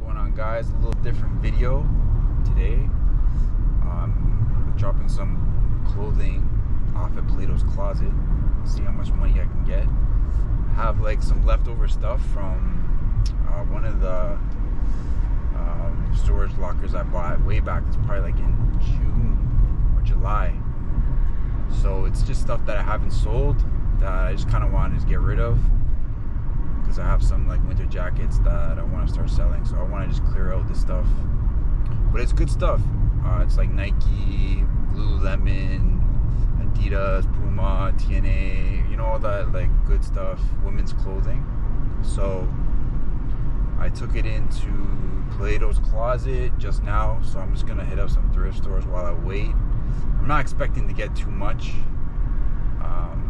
Going on, guys? A little different video today. Dropping some clothing off at Plato's closet. See how much money I can get. I have like some leftover stuff from one of the storage lockers I bought way back. It's probably like in June or July. So it's just stuff that I haven't sold that I just kind of wanted to get rid of, because I have some like winter jackets that I want to start selling. So I want to just clear out this stuff, but it's good stuff. It's like Nike, Lululemon, Adidas, Puma, TNA, you know, all that like good stuff, women's clothing. So I took it into Plato's closet just now, so I'm just gonna hit up some thrift stores while I wait. I'm not expecting to get too much.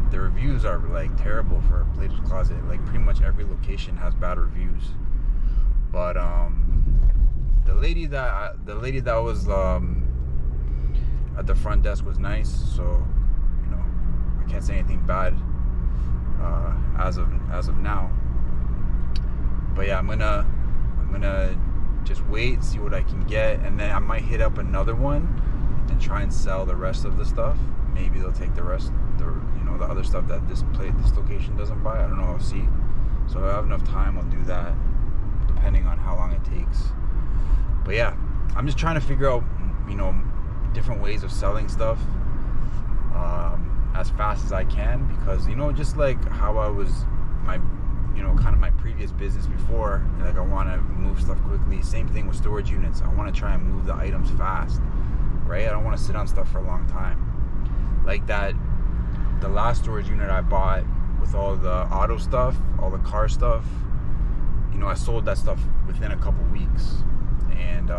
The reviews are like terrible for Plato's closet. Like pretty much every location has bad reviews. But the lady that was at the front desk was nice, so you know, I can't say anything bad as of now. But yeah, I'm gonna just wait, see what I can get, and then I might hit up another one and try and sell the rest of the stuff. Maybe they'll take the rest, the other stuff that this location doesn't buy. I don't know, I'll see. So if I have enough time, I'll do that, depending on how long it takes. But yeah, I'm just trying to figure out, different ways of selling stuff as fast as I can, because just like how I was kind of my previous business before, like I want to move stuff quickly. Same thing with storage units. I want to try and move the items fast, right? I don't want to sit on stuff for a long time. Like the last storage unit I bought with all the auto stuff, all the car stuff, I sold that stuff within a couple weeks. And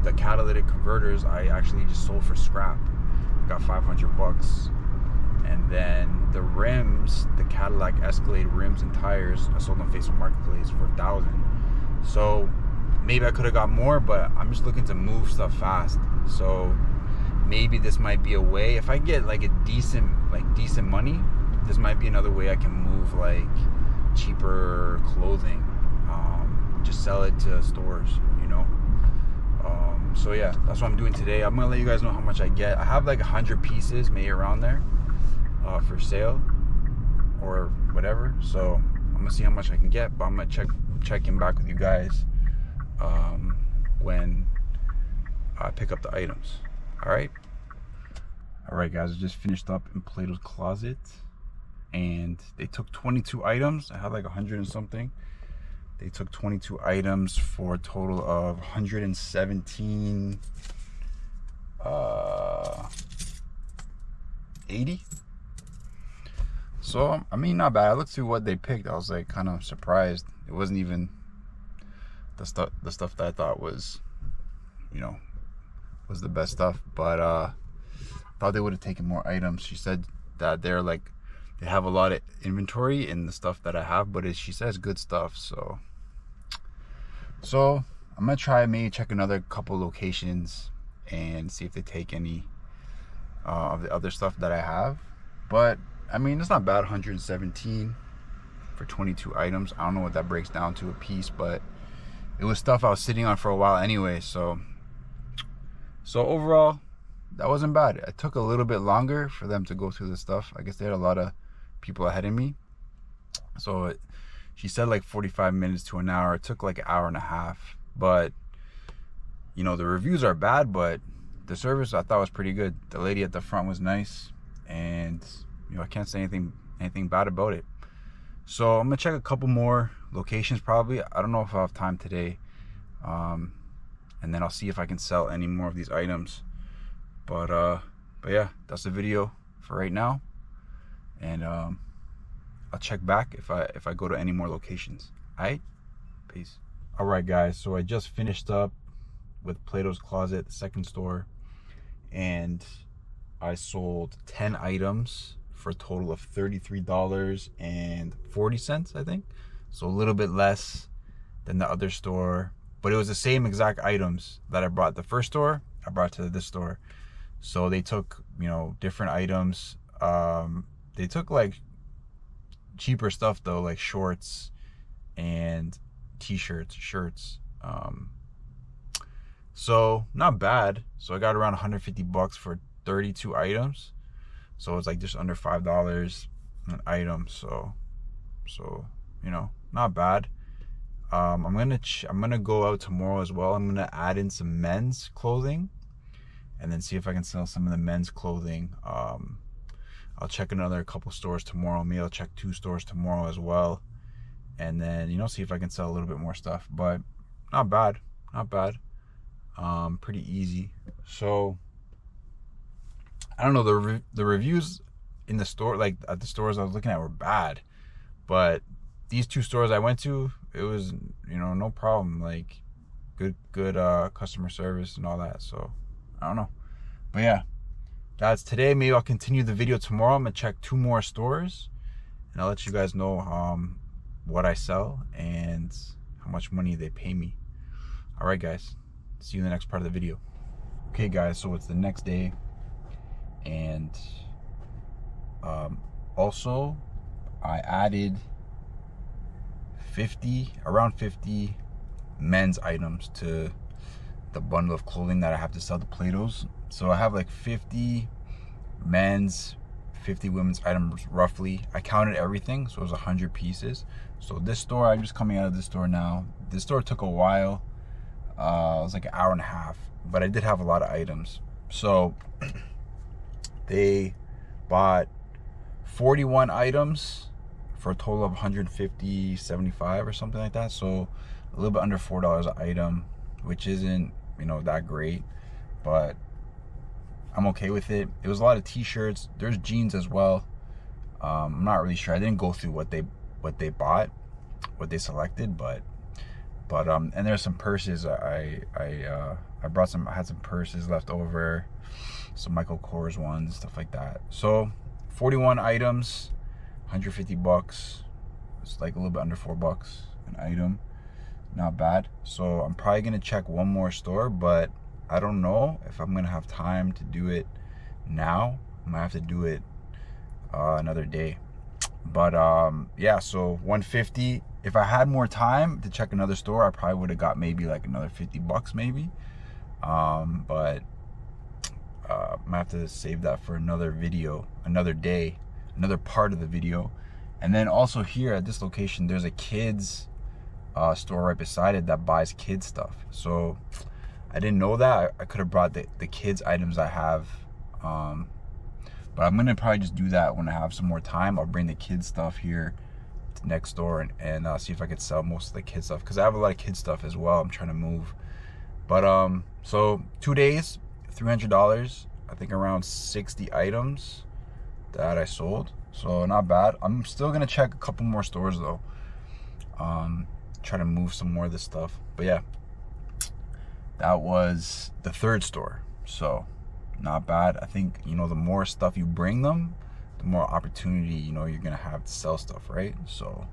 the catalytic converters I actually just sold for scrap. Got $500. And then the rims, the Cadillac Escalade rims and tires, I sold on Facebook Marketplace for $1,000. So maybe I could have got more, but I'm just looking to move stuff fast. So maybe this might be a way. If I get like a decent money, this might be another way I can move like cheaper clothing. Just sell it to stores, So yeah, that's what I'm doing today. I'm gonna let you guys know how much I get. I have like 100 pieces, maybe around there, for sale or whatever. So I'm gonna see how much I can get, but I'm gonna check in back with you guys when I pick up the items. All right, guys. I just finished up in Plato's closet, and they took 22 items. I had like 100 and something. They took 22 items for a total of 117.80. So I mean, not bad. I looked through what they picked. I was like kind of surprised. It wasn't even the stuff that I thought was, was the best stuff. But I thought they would have taken more items. She said that they have a lot of inventory in the stuff that I have, but she says good stuff. So I'm gonna try maybe check another couple locations and see if they take any of the other stuff that I have. But I mean, it's not bad. 117 for 22 items. I don't know what that breaks down to a piece, but it was stuff I was sitting on for a while anyway. So overall, that wasn't bad. It took a little bit longer for them to go through the stuff. I guess they had a lot of people ahead of me. So she said like 45 minutes to an hour. It took like an hour and a half. But the reviews are bad, but the service I thought was pretty good. The lady at the front was nice, and I can't say anything bad about it. So I'm gonna check a couple more locations probably. I don't know if I'll have time today, and then I'll see if I can sell any more of these items. But yeah, that's the video for right now, and I'll check back if I go to any more locations. Alright, peace. Alright guys, so I just finished up with Plato's closet, the second store, and I sold 10 items for a total of $33.40, I think. So a little bit less than the other store, but it was the same exact items that I brought the first store, I brought to this store. So they took, different items. They took like cheaper stuff though, like shorts and t-shirts, shirts, So not bad. So I got around 150 bucks for 32 items. So it's like just under $5 an item. So you know, not bad. I'm gonna go out tomorrow as well. I'm gonna add in some men's clothing, and then see if I can sell some of the men's clothing. I'll check another couple stores tomorrow. Maybe I'll check 2 stores tomorrow as well, and then, you know, see if I can sell a little bit more stuff. But not bad, not bad. Pretty easy. So I don't know, the reviews in the store, like at the stores I was looking at, were bad, but these 2 stores I went to, it was, you know, no problem. Like good customer service and all that. So I don't know, but yeah, that's today. Maybe I'll continue the video tomorrow. I'm gonna check 2 more stores, and I'll let you guys know what I sell and how much money they pay me. All right, guys, see you in the next part of the video. Okay, guys, so it's the next day, and also I added around 50 men's items to the bundle of clothing that I have to sell to Platos. So I have like 50 men's, 50 women's items roughly. I counted everything, so it was 100 pieces. So this store, I'm just coming out of this store now. This store took a while. It was like an hour and a half, but I did have a lot of items. So they bought 41 items for a total of 150, 75 or something like that. So a little bit under $4 an item, which isn't, you know, that great, but I'm okay with it. It was a lot of t-shirts. There's jeans as well. I'm not really sure. I didn't go through what they bought, what they selected, but and there's some purses. I brought some. I had some purses left over, some Michael Kors ones, stuff like that. So 41 items, 150 bucks. It's like a little bit under $4 an item. Not bad. So I'm probably gonna check 1 more store, but I don't know if I'm gonna have time to do it now. I might have to do it another day. But yeah, so 150. If I had more time to check another store, I probably would have got maybe like another 50 bucks maybe. But I might have to save that for another video, another day, another part of the video. And then also here at this location, there's a kids store right beside it that buys kids stuff. So I didn't know that. I could have brought the kids items I have, but I'm gonna probably just do that when I have some more time. I'll bring the kids stuff here to next door and see if I could sell most of the kids stuff, because I have a lot of kids stuff as well. I'm trying to move. But so 2 days, $300. I think around 60 items that I sold. So not bad. I'm still gonna check a couple more stores though. Try to move some more of this stuff. But yeah, that was the 3rd store. So not bad. I think, you know, the more stuff you bring them, the more opportunity, you know, you're gonna have to sell stuff, right? So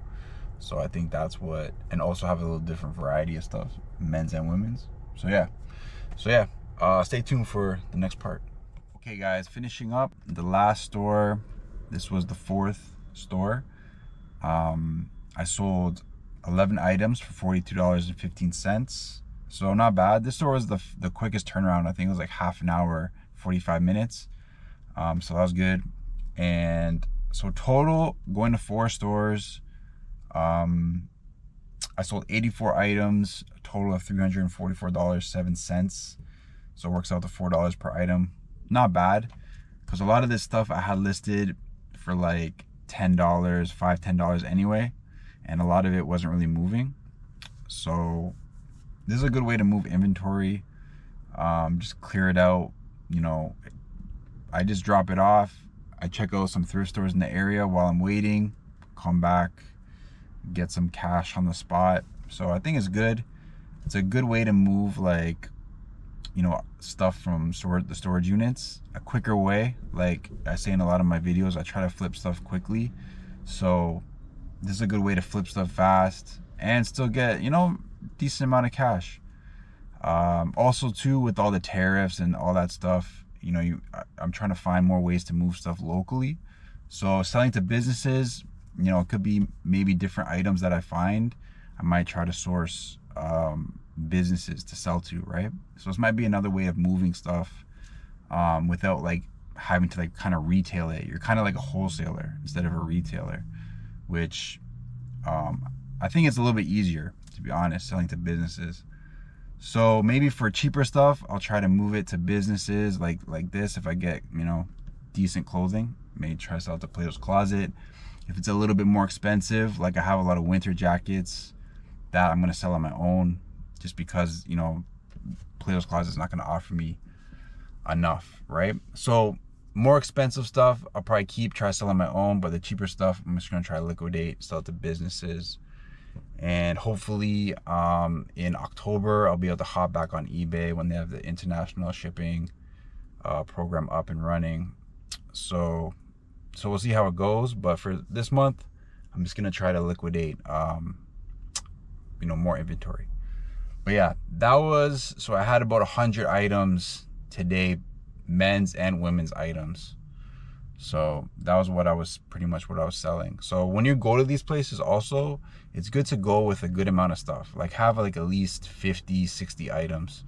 I think that's what, and also have a little different variety of stuff, men's and women's. So yeah, stay tuned for the next part. Okay guys, finishing up the last store. This was the 4th store. I sold 11 items for $42.15. So not bad. This store was the quickest turnaround. I think it was like half an hour, 45 minutes. So that was good. And so total, going to 4 stores, I sold 84 items, a total of $344.07. So it works out to $4 per item. Not bad, because a lot of this stuff I had listed for like $10, $5, $10 anyway, and a lot of it wasn't really moving. So this is a good way to move inventory. Just clear it out. You know, I just drop it off. I check out some thrift stores in the area while I'm waiting, come back, get some cash on the spot. So I think it's good. It's a good way to move, like, you know, stuff from the storage units, a quicker way. Like I say in a lot of my videos, I try to flip stuff quickly. So this is a good way to flip stuff fast and still get, you know, decent amount of cash. Also too, with all the tariffs and all that stuff, you know, I'm trying to find more ways to move stuff locally. So selling to businesses, you know, it could be maybe different items that I find. I might try to source businesses to sell to, right? So this might be another way of moving stuff without like having to like kind of retail it. You're kind of like a wholesaler instead of a retailer, which I think it's a little bit easier, to be honest, selling to businesses. So maybe for cheaper stuff, I'll try to move it to businesses like this. If I get, you know, decent clothing, maybe try to sell it to Plato's Closet. If it's a little bit more expensive, like I have a lot of winter jackets that I'm gonna sell on my own, just because, you know, Plato's Closet is not gonna offer me enough, right? So more expensive stuff I'll probably try to sell on my own, but the cheaper stuff I'm just gonna try to liquidate, sell it to businesses. And hopefully in October I'll be able to hop back on eBay when they have the international shipping program up and running. So we'll see how it goes, but for this month I'm just gonna try to liquidate you know, more inventory. But yeah, that was, so I had about 100 items today, men's and women's items. So that was pretty much what I was selling. So when you go to these places also, it's good to go with a good amount of stuff. Like have like at least 50, 60 items.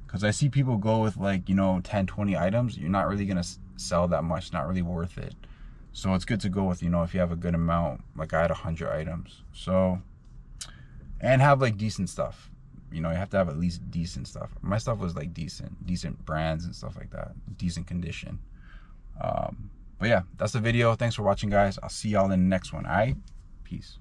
Because I see people go with like, you know, 10, 20 items. You're not really going to sell that much. Not really worth it. So it's good to go with, you know, if you have a good amount. Like I had 100 items. So, and have like decent stuff. You know, you have to have at least decent stuff. My stuff was like decent brands and stuff like that. Decent condition. But yeah, that's the video. Thanks for watching, guys. I'll see y'all in the next one. All right? Peace.